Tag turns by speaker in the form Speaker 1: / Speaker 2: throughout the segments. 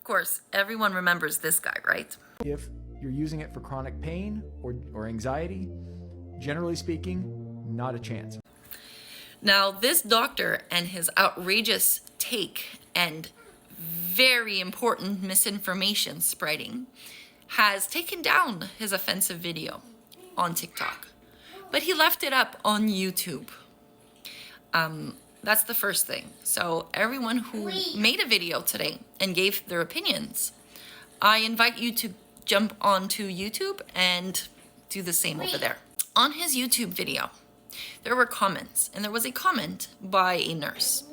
Speaker 1: course, everyone remembers this guy, right?
Speaker 2: If you're using it for chronic pain or anxiety, generally speaking, not a chance.
Speaker 1: Now, this doctor and his outrageous take and very important misinformation spreading has taken down his offensive video on TikTok, but he left it up on YouTube. That's the first thing. So everyone who made a video today and gave their opinions, I invite you to jump onto YouTube and do the same over there. On his YouTube video, there were comments, and there was a comment by a nurse,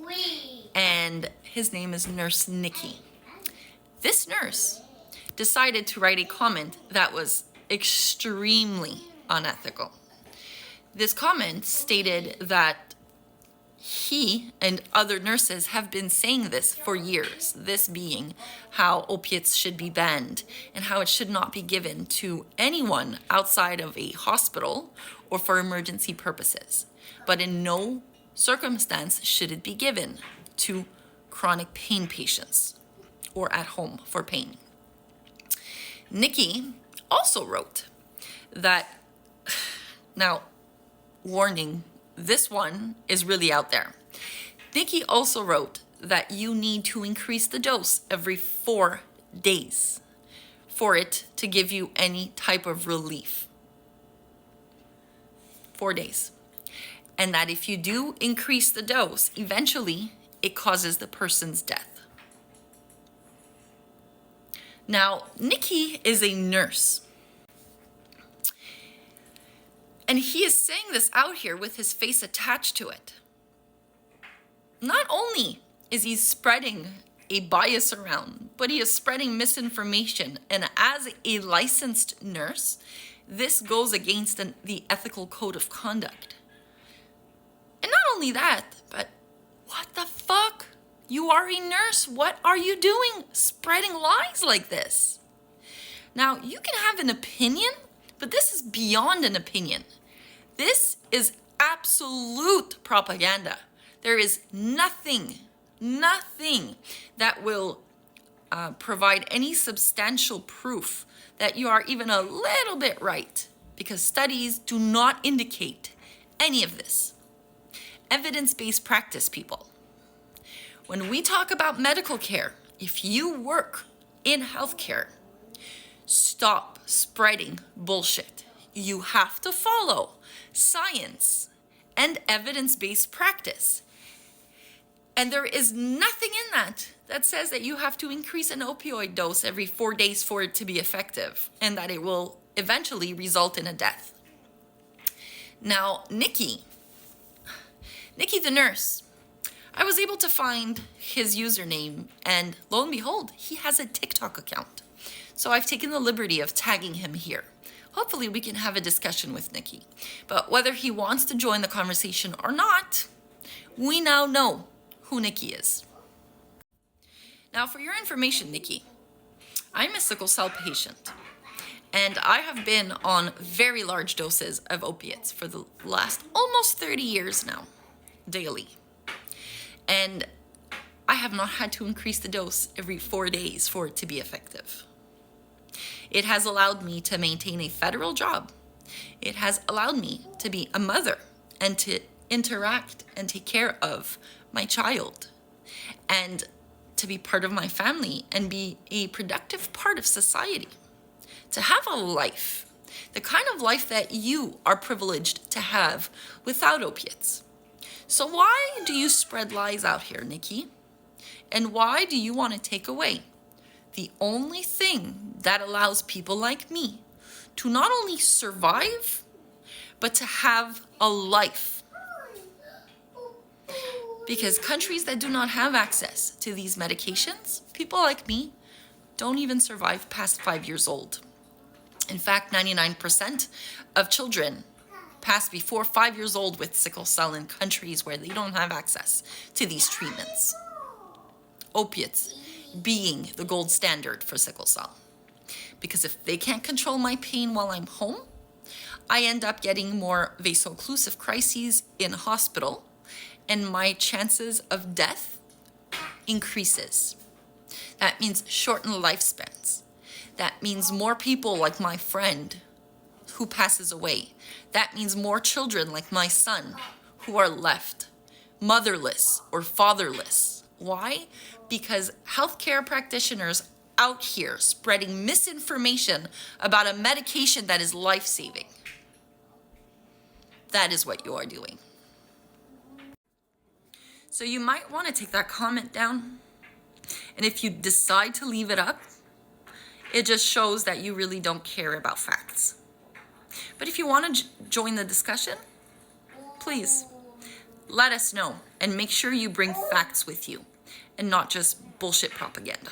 Speaker 1: and his name is Nurse Nikki. This nurse decided to write a comment that was extremely unethical. This comment stated that he and other nurses have been saying this for years, this being how opiates should be banned and how it should not be given to anyone outside of a hospital or for emergency purposes. But in no circumstance should it be given to chronic pain patients or at home for pain. Nikki also wrote that, now, warning, this one is really out there. Nikki also wrote that you need to increase the dose every 4 days for it to give you any type of relief. 4 days. And that if you do increase the dose, eventually it causes the person's death. Now, Nikki is a nurse. And he is saying this out here with his face attached to it. Not only is he spreading a bias around, but he is spreading misinformation. And as a licensed nurse, this goes against the ethical code of conduct. And not only that, but what the fuck? You are a nurse. What are you doing spreading lies like this? Now, you can have an opinion, but this is beyond an opinion. This is absolute propaganda. There is nothing that will provide any substantial proof that you are even a little bit right, because studies do not indicate any of this. Evidence-based practice, people. When we talk about medical care, if you work in healthcare, stop spreading bullshit. You have to follow science and evidence-based practice. And there is nothing in that says that you have to increase an opioid dose every 4 days for it to be effective and that it will eventually result in a death. Now, Nikki the nurse, I was able to find his username, and lo and behold, he has a TikTok account. So I've taken the liberty of tagging him here. Hopefully we can have a discussion with Nikki. But whether he wants to join the conversation or not, we now know who Nikki is. Now, for your information, Nikki, I'm a sickle cell patient, and I have been on very large doses of opiates for the last almost 30 years now, daily. And I have not had to increase the dose every 4 days for it to be effective. It has allowed me to maintain a federal job. It has allowed me to be a mother and to interact and take care of my child and to be part of my family and be a productive part of society. To have a life, the kind of life that you are privileged to have without opiates. So why do you spread lies out here, Nikki? And why do you want to take away the only thing that allows people like me to not only survive, but to have a life? Because countries that do not have access to these medications, people like me don't even survive past 5 years old. In fact, 99% of children pass before 5 years old with sickle cell in countries where they don't have access to these treatments. Opiates being the gold standard for sickle cell. Because if they can't control my pain while I'm home, I end up getting more vaso-occlusive crises in hospital, and my chances of death increases. That means shortened lifespans. That means more people like my friend who passes away. That means more children like my son who are left motherless or fatherless. Why? Because healthcare practitioners out here spreading misinformation about a medication that is life-saving. That is what you are doing. So you might want to take that comment down. And if you decide to leave it up, it just shows that you really don't care about facts. But if you want to join the discussion, please let us know and make sure you bring facts with you and not just bullshit propaganda.